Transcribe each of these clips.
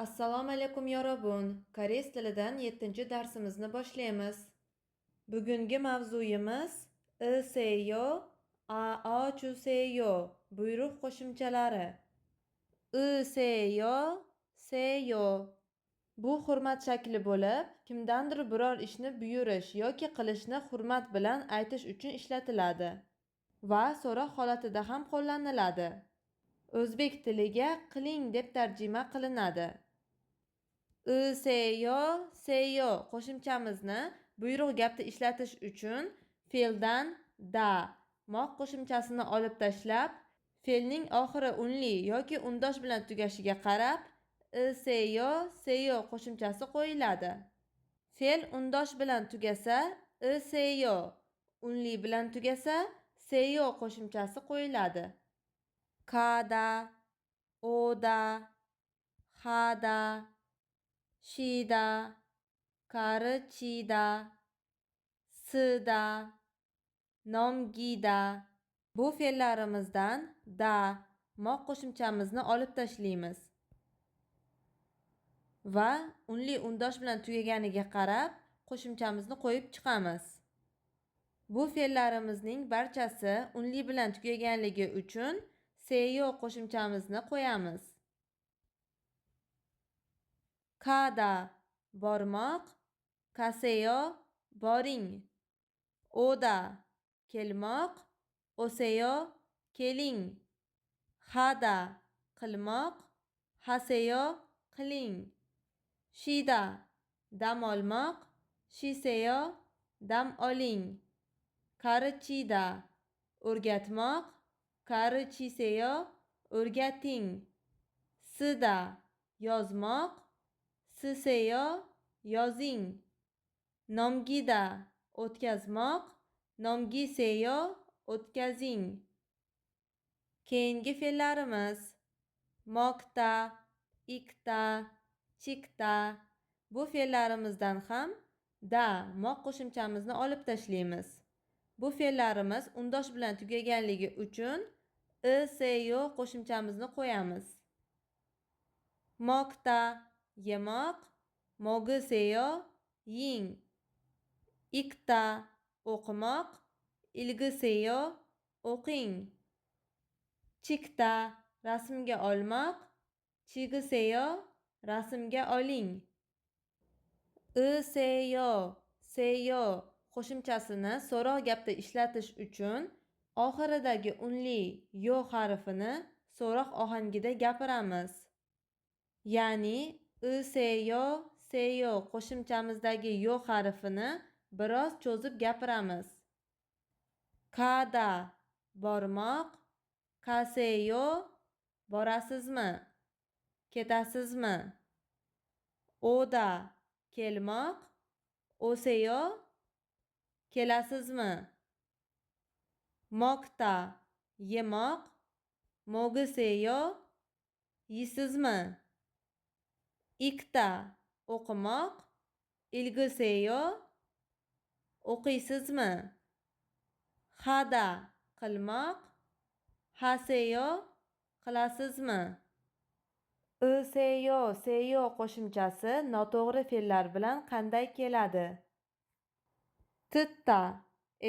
Assalomu alaykum yorobun. Koreys tilidan 7-darsimizni boshlaymiz. Bugungi mavzuyimiz seyo, chuseyo buyruq qo'shimchalari. Seyo, seyo. Bu hurmat shakli bo'lib, kimdandir biror ishni buyurish yoki qilishni hurmat bilan aytish uchun ishlatiladi va so'roq holatida ham qo'llaniladi. O'zbek tiliga qiling deb tarjima qilinadi. Seyo, seyo qo'shimchamizni buyruq gapda ishlatish uchun fe'ldan da moq qo'shimchasini olib tashlab, fe'lning oxiri unli yoki undosh bilan tugashiga qarab seyo, seyo qo'shimchasi qo'yiladi. Fe'l undosh bilan tugasa seyo, unli bilan tugasa seyo qo'shimchasi qo'yiladi. Kada, oda, hada, shida, karichida, sida, nomgida. Bu fe'llarimizdan da moq qo'shimchamizni olib tashlaymiz va unli undosh bilan tugaganiga qarab qo'shimchamizni qo'yib chiqamiz. Bu fe'llarimizning barchasi unli bilan tugaganligi uchun seyo qo'shimchamizni qo'yamiz. Kada bormoq, kaseyo boring. Oda kelmoq, oseyo keling. Hada qilmoq, haseyo qiling. Shida dam olmoq, shiseyo dam oling. Karichida o'rgatmoq, karichiseyo o'rgating. Sida yozmoq, siseyo yozing. Nomgida o'tkazmoq, nomgiseyo o'tkazing. Keyingi fe'llarimiz moqta, ikta, chikta. Bu fe'llarimizdan ham da moq qo'shimchamizni olib tashlaymiz. Bu fe'llarimiz undosh bilan tugaganligi uchun seyo qo'shimchamizni qo'yamiz. Moqta yemoq, mogiseyo ying. Ikta o'qimoq, ilgiseyo o'qing. Chikta rasmga olmoq, chigiseyo rasmga oling. Seyo, seyo qo'shimchasini so'roq gapda ishlatish uchun oxiridagi unli yo harfini so'roq ohangida gapiramiz. Ya'ni seyo, seyo qo'shimchamizdagi yo harfini biroz cho'zib gapiramiz. Kada bormoq, kaseyo borasizmi? Ketasizmi? Oda kelmoq, oseyo kelasizmi? Moqta yemoq, mogiseyo yeysizmi? Ikta o'qimoq, ilgiseyo o'qiysizmi? Hada qilmoq, haseyo qilasizmi? Seyo, seyo qo'shimchasi noto'g'ri fe'llar bilan qanday keladi? Titta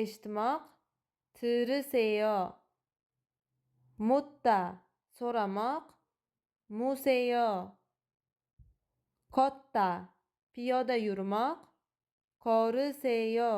eshitmoq, tiriseyo. Mutta so'ramoq, museyo. Kotta piyoda yurmoq, koriseyo.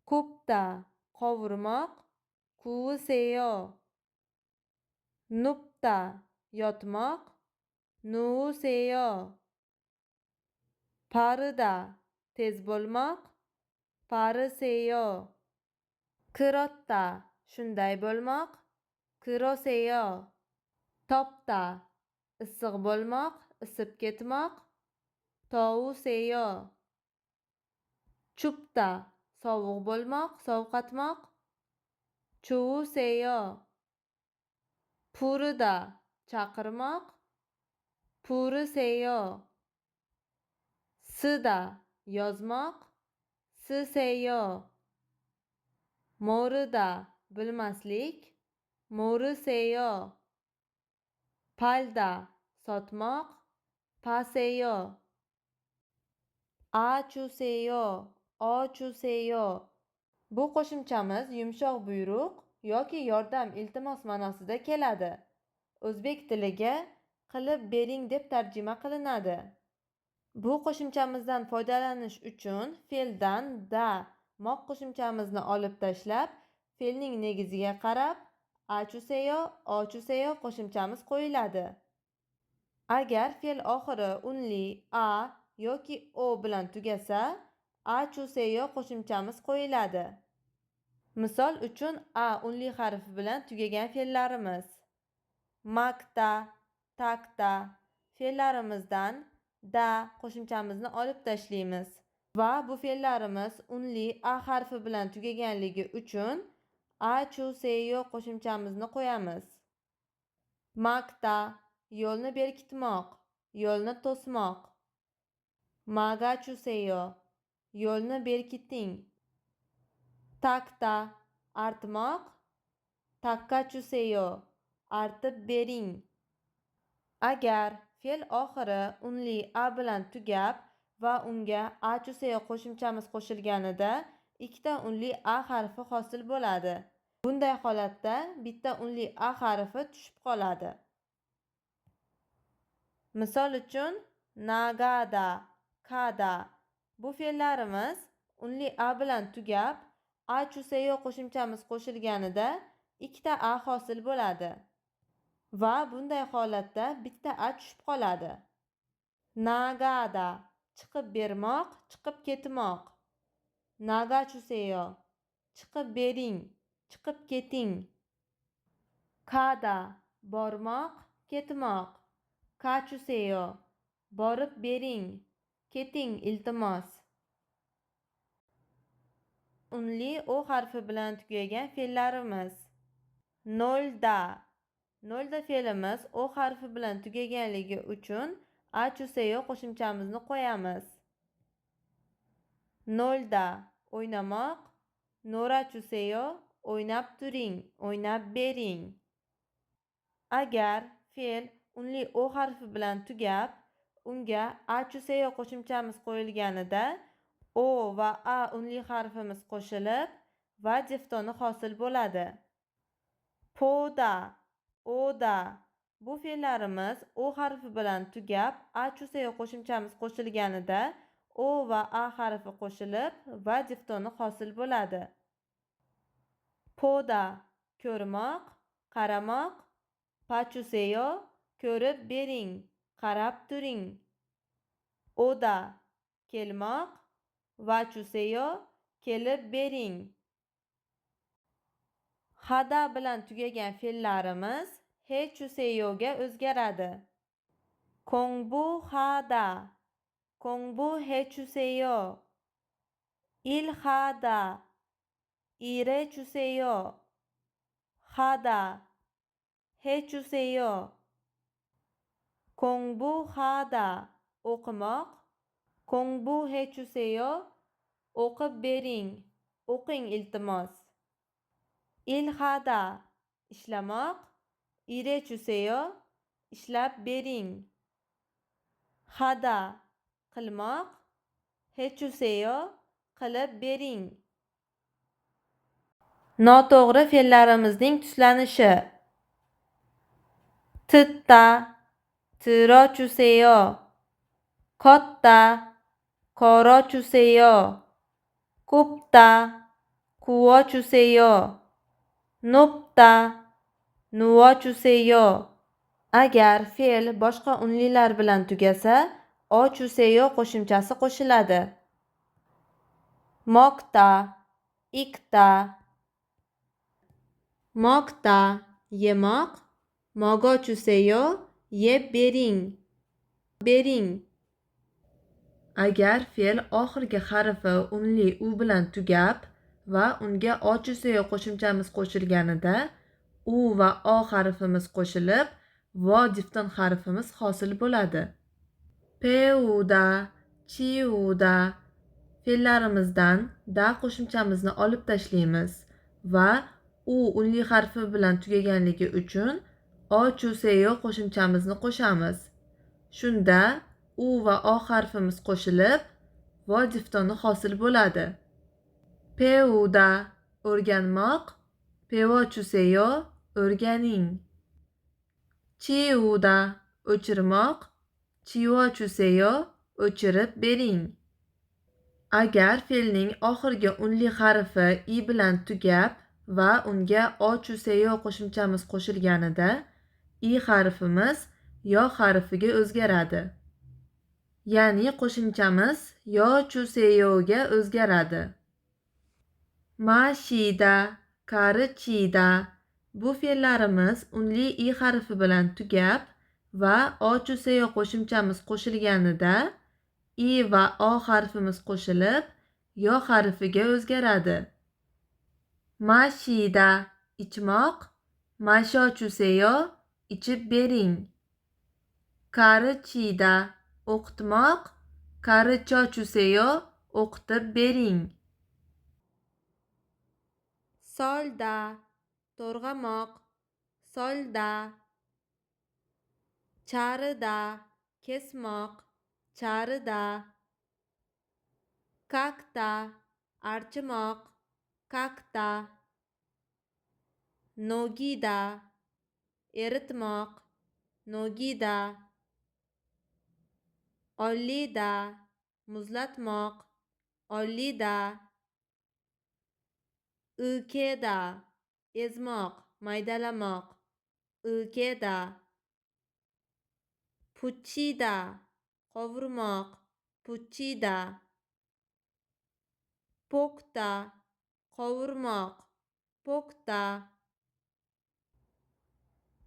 Kupta qovurmoq, kuviseyo. Nupta yotmoq, nuviseyo. Parida tez bo'lmoq, pariseyo. Kirotta shunday bo'lmoq, kiroseyo. Topta issiq bo'lmoq, isib ketmoq, tovuseyo. Chupta sovuq bo'lmoq, sovqatmoq, chuvuseyo. Purida chaqirmoq, puriseyo. Sida yozmoq, siseyo. Mo'rida bilmaslik, mo'riseyo. Palda sotmoq, paseo. Achuseyo, ochuseyo. Bu qo'shimchamiz yumshoq buyruq yoki yordam iltimos ma'nosida keladi. O'zbek tiliga qilib bering deb tarjima qilinadi. Bu qo'shimchamizdan foydalanish uchun fe'ldan da moq qo'shimchamizni olib tashlab, fe'lning negiziga qarab achuseyo, ochuseyo qo'shimchamiz qo'yiladi. Agar fe'l oxiri unli a yoki o bilan tugasa, achuseyo qo'shimchamiz qo'yiladi. Misol uchun a unli harfi bilan tugagan fe'llarimiz: makta, takta. Fe'llarimizdan da qo'shimchamizni olib tashlaymiz va bu fe'llarimiz unli a harfi bilan tugaganligi uchun achuseyo qo'shimchamizni qo'yamiz. Makta, yo'lni berkitmoq, yo'lni to'smoq. Magachuseyo, yo'lni berkiting. Takta, artmoq. Takkachuseyo, artib bering. Agar fe'l oxiri unli a bilan tugab va unga achuseyo qo'shimchamiz qo'shilganida ikkita unli a harfi hosil bo'ladi. Bunday holatda bitta unli a harfi tushib qoladi. Misol uchun nagada, kada. Bu fe'llarimiz unli a bilan tugab, achuseyo qo'shimchamiz qo'shilganida ikkita a hosil bo'ladi va bunday holatda bitta a tushib qoladi. Nagada, chiqib bermoq, chiqib ketmoq. Nagachuseyo, chiqib bering, chiqib keting. Kada, bormoq, ketmoq. Kachuseyo, borib bering, keting iltimos. Unli o harfi bilan tugagan fe'llarimiz: nolda. Nolda fe'limiz o harfi bilan tugaganligi uchun achuseyo qo'shimchamizni qo'yamiz. Nolda, o'ynamoq. Norachuseyo, o'ynab turing, o'ynab bering. Agar fe'l unli o harfi bilan tugab, unga achuseyo qo'shimchamiz qo'yilganida o va a unli harfimiz qo'shilib va diftoni hosil bo'ladi. Poda, oda. Bu fe'llarimiz o harfi bilan tugab, achuseyo qo'shimchamiz qo'shilganida o va a harfi qo'shilib va diftoni hosil bo'ladi. Poda, ko'rmoq, qaramoq. Pachuseyo, ko'rib bering, qarab turing. Oda, kelmoq. Vachuseyo, kelib bering. Hada bilan tugagan fe'llarimiz hechuseyoga o'zgaradi. Kongbu hada, kongbu hechuseyo. Il hada, irechuseyo. Hada, hechuseyo. Kongbu hada, o'qimoq. Kongbu hechuseyo, o'qib bering, o'qing iltimos. Il hada, ishlamoq. Irechuseyo, ishlab bering. Hada, qilmoq. Hechuseyo, qilib bering. Noto'g'ri fe'llarimizning tuslanishi: titta, tirochuseyo. Kotta, korochuseyo. Kupta, kuochuseyo. Nupta, nuochuseyo. Agar fe'l boshqa unlilar bilan tugasa, ochuseyo qo'shimchasi qo'shiladi. Mokta, ikta. Mokta, yemoq. Mogochuseyo, yeb bering, bering. Agar fe'l oxirgi harfi unli u bilan tugab va unga ochuseyo qo'shimchamiz qo'shilganida u va o harfimiz qo'shilib vo difton harfimiz hosil bo'ladi. Peuda, chiuda. Fe'llarimizdan da qo'shimchamizni olib tashlaymiz va u unli harfi bilan tugaganligi uchun ochuseyo qo'shimchamizni qo'shamiz. Shunda u va o harfimiz qo'shilib vo diftoni hosil bo'ladi. Peuda o'rganmoq, pevo chuseyo o'rganing. Chiuda o'chirmoq, chivo chuseyo o'chirib bering. Agar fe'lning oxirgi unli harfi i bilan tugab va unga o chuseyo qo'shimchamiz qo'shilganida i harfimiz yo harfiga o'zgaradi. Ya'ni qo'shimchamiz yo chuseyoga o'zgaradi. Mashida, karichida bu fe'llarimiz unli i harfi bilan tugab va o chuseyo qo'shimchamiz qo'shilganida i va o harfimiz qo'shilib yo harfiga o'zgaradi. Mashida ichmoq, masho chuseyo ichib bering. Karichida o'qitmoq, karicho chuseyo o'qitib bering. Solda to'rg'amoq, solda. Charida kesmoq, charida. Kakta archimoq, kakta. Nogida eritmoq, nogida. Ollida muzlatmoq, ollida. Ikeda ezmoq, maydalamoq, ikeda. Puchida qovurmoq, puchida. Pokta qovurmoq, pokta.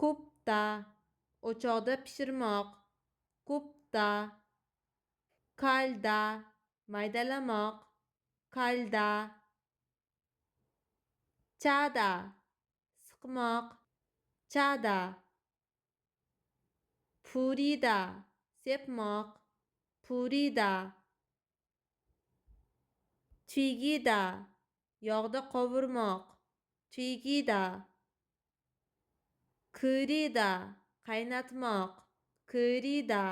Kupta o'choqda pishirmoq, kupta. Kalda maydalamoq, kalda. Chada siqmoq, chada. Purida sepmoq, purida. Chigida yog'da qovurmoq, chigida. Kirida qaynatmoq, kirida.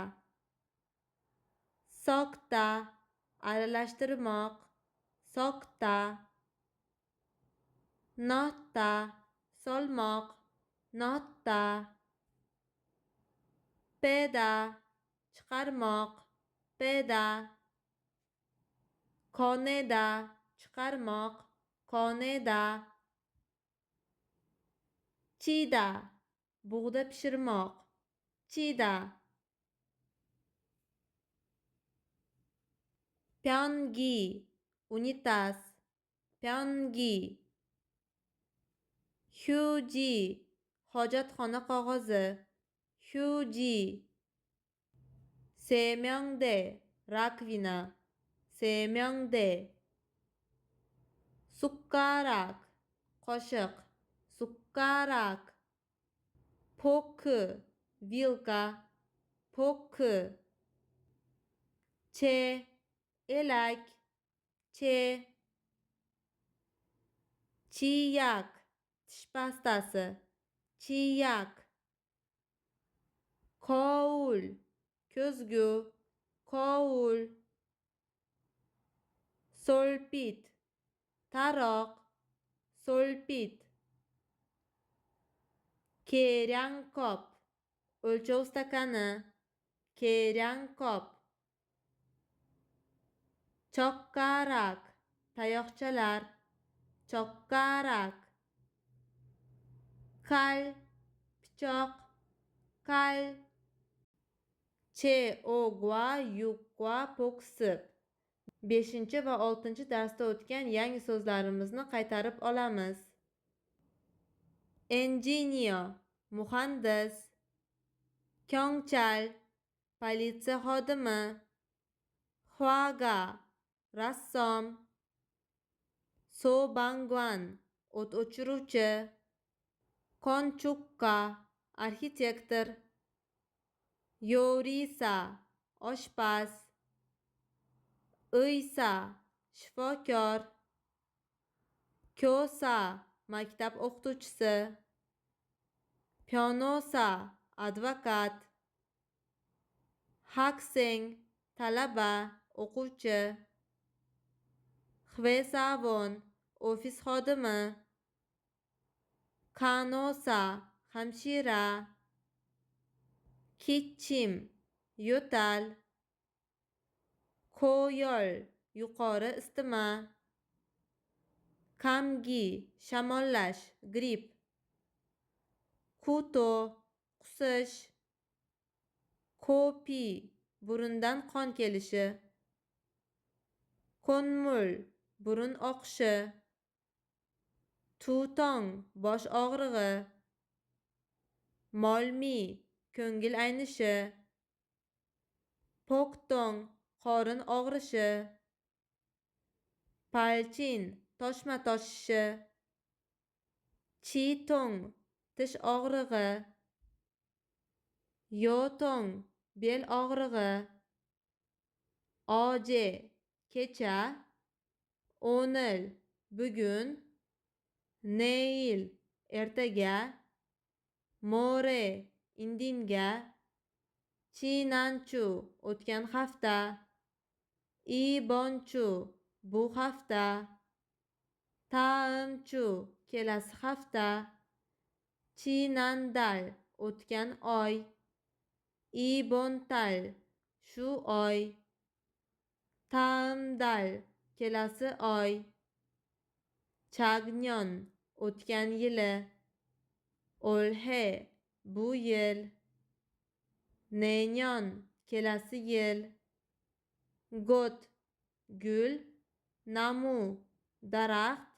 Sokta aralashtirmoq, sokta. Notda solmoq, notda. Peda chiqarmoq, peda. Koneda chiqarmoq, koneda. Chida bug'da pishirmoq, chida. Pyongi unitaz, pyongi. Hyuji hojatxona qog'ozi, hyuji. Semyongde rakvina, semyongde. Sukkarak qoshiq, sukkarak. Poku vilka, poku. Che elak, che. Chiyak tish pastasi, chiyak. Koul ko'zgu, koul. Solpit taroq, solpit. Keryang kop o'lchov stakani, keryang kop. Chokkarak tayoqchalar, chokkarak. Kal pichoq, kal. Che ogwa yukwa poksib. 5 va 6 darsda o'tgan yangi so'zlarimizni qaytarib olamiz. Engineer muhandis. Kyongchal politsiya xodimi. Hwaga rassom. So Bangwan o't o'chiruvchi. Konchukka arxitektor. Yorisa oshpaz. Uysa shifokor. Kyosa maktab o'qituvchisi. Pyonosa advokat. 학생, talaba, o'quvchi. Xvesavon, ofis xodimi. Kanosa, hamshira. Kichim, yo'tal. Koyol, yuqori isitma. Kamgi, shamollash, gripp. Kuto, qusish. Ko'pi, burundan qon kelishi. Ko'nmul, burun oqishi. Tutong, bosh og'rig'i. Molmi, ko'ngil aynishi. Poktong, qorin og'rishi. Palchin, toshma toshishi. Chitong, tish og'rig'i. Yotong, bel og'rig'i. Oje, kecha. O'nil, bugun. Neil, ertaga. More, indinga. Chinanchu, o'tgan hafta. Ibonchu, bu hafta. Taimchu, kelasi hafta. Chinandal, o'tgan oy. Ibontal, shu oy. Taimdal, kelasi oy. Chagnyon, o'tgan yili. Olhe, bu yil. Nenyon, kelasi yil. Got, gul. Namu, daraxt.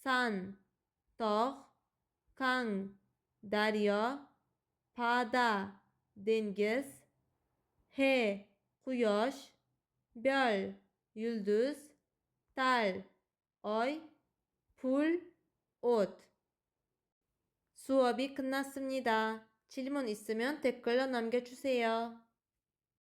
San, tog'. Kang, daryo. Pada, dengiz. He, quyosh. Byol, yulduz. Tal, oy. Pul, o't. 수업이 끝났습니다. 질문 있으면 댓글로 남겨주세요.